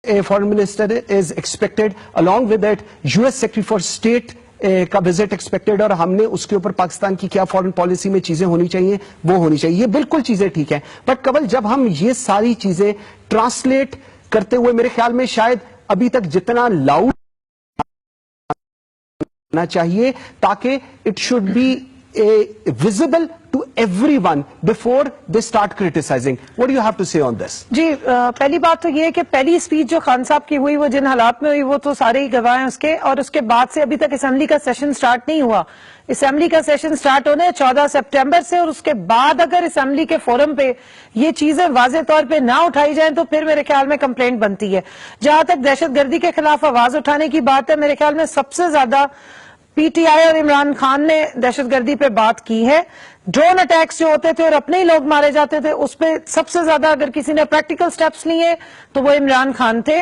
Foreign minister is expected, along with that US secretary for state کا visit expected, اور ہم نے اس کے اوپر پاکستان کی کیا فارن پالیسی میں چیزیں ہونی چاہیے وہ ہونی چاہیے. یہ بالکل چیزیں ٹھیک ہیں, بٹ کنول جب ہم یہ ساری چیزیں ٹرانسلیٹ کرتے ہوئے میرے خیال میں شاید ابھی تک جتنا لاؤڈ ہونا چاہیے تاکہ it should be visible to everyone before they start criticizing. What do you have to say on this? جی پہلی بات تو یہ ہے کہ پہلی اسپیچ جو خان صاحب کی ہوئی وہ جن حالات میں ہوئی وہ تو سارے ہی گواہ ہیں اس کے, اور اس کے بعد سے ابھی تک اسمبلی کا سیشن سٹارٹ نہیں ہوا. اسمبلی کا سیشن سٹارٹ ہونا ہے 14 سپٹمبر سے, اور اس کے بعد اگر اسمبلی کے فورم پہ یہ چیزیں واضح طور پہ نہ اٹھائی جائیں تو پھر میرے خیال میں کمپلینٹ بنتی ہے. جہاں تک دہشت گردی کے خلاف آواز اٹھانے کی بات ہے, میرے خیال میں سب سے زیادہ پی ٹی آئی اور عمران خان نے دہشت گردی پہ بات کی ہے. ڈرون اٹیکس جو ہوتے تھے اور اپنے ہی لوگ مارے جاتے تھے اس پہ سب سے زیادہ اگر کسی نے پریکٹیکل سٹیپس لیے تو وہ عمران خان تھے.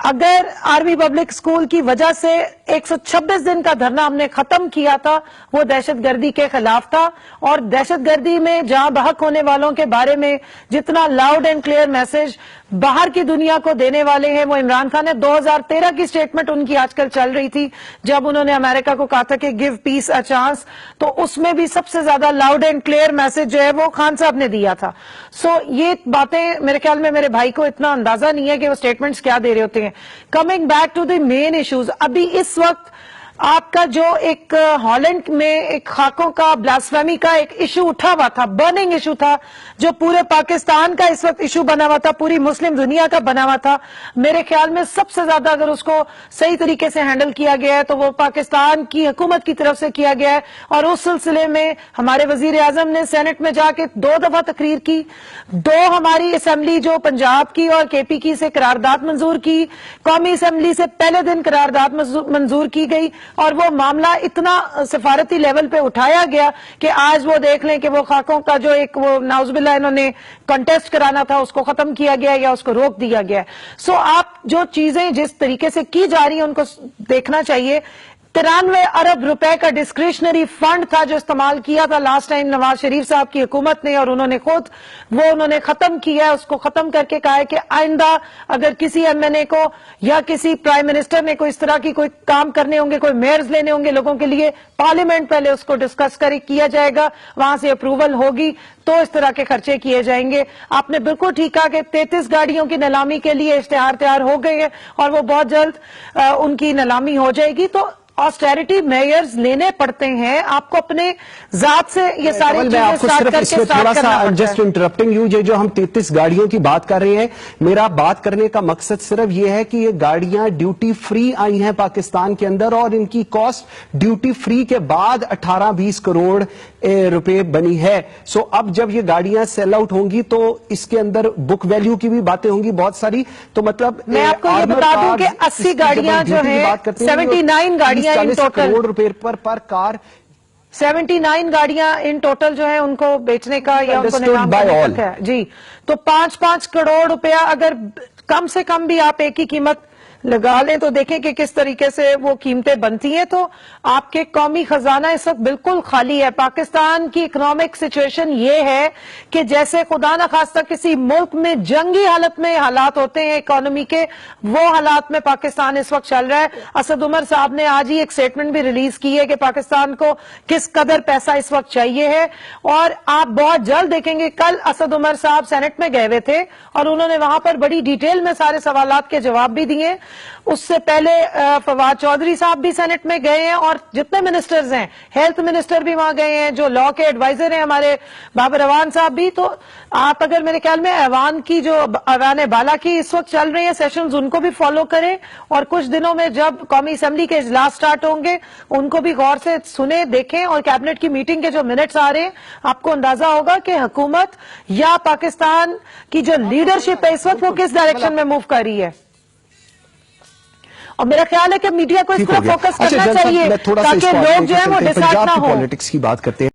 اگر آرمی پبلک اسکول کی وجہ سے 126 دن کا دھرنا ہم نے ختم کیا تھا وہ دہشت گردی کے خلاف تھا, اور دہشت گردی میں جہاں بحق ہونے والوں کے بارے میں جتنا لاؤڈ اینڈ کلیئر میسج باہر کی دنیا کو دینے والے ہیں وہ عمران خان ہے. 2013 کی سٹیٹمنٹ ان کی آج کل چل رہی تھی جب انہوں نے امریکہ کو کہا تھا کہ گیو پیس اے چانس, تو اس میں بھی سب سے زیادہ لاؤڈ اینڈ کلیئر میسج جو ہے وہ خان صاحب نے دیا تھا. سو یہ باتیں میرے خیال میں میرے بھائی کو اتنا اندازہ نہیں ہے کہ وہ سٹیٹمنٹس کیا دے رہے ہوتے ہیں. Coming back to the main issues, ابھی اس وقت آپ کا جو ایک ہالینڈ میں ایک خاکوں کا بلاسفیمی کا ایک ایشو اٹھا ہوا تھا, برننگ ایشو تھا, جو پورے پاکستان کا اس وقت ایشو بنا ہوا تھا, پوری مسلم دنیا کا بنا ہوا تھا. میرے خیال میں سب سے زیادہ اگر اس کو صحیح طریقے سے ہینڈل کیا گیا ہے تو وہ پاکستان کی حکومت کی طرف سے کیا گیا ہے. اور اس سلسلے میں ہمارے وزیر اعظم نے سینٹ میں جا کے 2 دفعہ تقریر کی, 2 ہماری اسمبلی جو پنجاب کی اور کے پی کی سے قرارداد منظور کی, قومی اسمبلی سے پہلے دن قرارداد منظور کی گئی, اور وہ معاملہ اتنا سفارتی لیول پہ اٹھایا گیا کہ آج وہ دیکھ لیں کہ وہ خاکوں کا جو ایک وہ نعوذ باللہ انہوں نے کنٹیسٹ کرانا تھا اس کو ختم کیا گیا یا اس کو روک دیا گیا. سو آپ جو چیزیں جس طریقے سے کی جا رہی ہیں ان کو دیکھنا چاہیے. 93 ارب روپے کا ڈسکریشنری فنڈ تھا جو استعمال کیا تھا لاسٹ ٹائم نواز شریف صاحب کی حکومت نے, اور انہوں نے خود انہوں نے ختم کیا ہے. اس کو ختم کر کے کہا ہے کہ آئندہ اگر کسی ایم این اے کو یا کسی پرائم منسٹر نے کوئی اس طرح کی کوئی کام کرنے ہوں گے, کوئی میئرز لینے ہوں گے لوگوں کے لیے, پارلیمنٹ پہلے اس کو ڈسکس کیا جائے گا, وہاں سے اپروول ہوگی تو اس طرح کے خرچے کیے جائیں گے. آپ نے بالکل ٹھیک کہا کہ 33 گاڑیوں کی نیلامی کے لیے اشتہار تیار ہو گئے ہیں اور وہ بہت جلد ان کی نیلامی ہو جائے گی. تو آسٹیریٹی میئرز لینے پڑتے ہیں, آپ کو اپنے ذات سے یہ ساری چیزیں سٹارٹ کر کے سٹارٹ کرنا پڑتا ہے. جسٹ انٹرپٹنگ یو, یہ جو ہم 33 گاڑیوں کی بات کر رہے ہیں, میرا بات کرنے کا مقصد صرف یہ ہے کہ یہ گاڑیاں ڈیوٹی فری آئی ہیں پاکستان کے اندر, اور ان کی کاسٹ ڈیوٹی فری کے بعد 18-20 کروڑ روپے بنی ہے. سو اب جب یہ گاڑیاں سیل آؤٹ ہوں گی تو اس کے اندر بک ویلیو کی بھی باتیں ہوں گی بہت ساری. تو مطلب میں آپ کو یہ بتا دوں کہ 80 گاڑیاں جو ہیں 79 گاڑیاں ان ٹوٹل کروڑ روپے پر کار, 79 گاڑیاں ان ٹوٹل جو ہیں ان کو بیچنے کا یا ان کو نیلام کرنے کا ہے جی. تو 5-5 کروڑ روپیہ اگر کم سے کم بھی آپ ایک ہی قیمت لگا لیں تو دیکھیں کہ کس طریقے سے وہ قیمتیں بنتی ہیں. تو آپ کے قومی خزانہ اس وقت بالکل خالی ہے. پاکستان کی اکنامک سچویشن یہ ہے کہ جیسے خدا نخواستہ کسی ملک میں جنگی حالت میں حالات ہوتے ہیں اکانومی کے, وہ حالات میں پاکستان اس وقت چل رہا ہے. اسد عمر صاحب نے آج ہی ایک سٹیٹمنٹ بھی ریلیز کی ہے کہ پاکستان کو کس قدر پیسہ اس وقت چاہیے ہے, اور آپ بہت جلد دیکھیں گے. کل اسد عمر صاحب سینٹ میں گئے ہوئے تھے اور انہوں نے وہاں پر بڑی ڈیٹیل میں سارے سوالات کے جواب بھی دیے. اس سے پہلے فواد چودھری صاحب بھی سینٹ میں گئے ہیں, اور جتنے منسٹرز ہیں, ہیلتھ منسٹر بھی وہاں گئے ہیں, جو لاء کے ایڈوائزر ہیں ہمارے بابر اعوان صاحب بھی. تو آپ اگر میرے خیال میں ایوان کی جو ایوان بالا کی اس وقت چل رہی ہیں سیشنز, ان کو بھی فالو کریں, اور کچھ دنوں میں جب قومی اسمبلی کے اجلاس سٹارٹ ہوں گے ان کو بھی غور سے سنیں دیکھیں, اور کیبنٹ کی میٹنگ کے جو منٹس آ رہے ہیں آپ کو اندازہ ہوگا کہ حکومت یا پاکستان کی جو لیڈرشپ ہے اس وقت وہ کس ڈائریکشن میں موو کر رہی ہے. اور میرا خیال ہے کہ میڈیا کو اس پر فوکس کرنا چاہیے تاکہ لوگ جو ہیں وہ ڈسہارٹ نہ ہوں. پالیٹکس کی بات کرتے ہیں.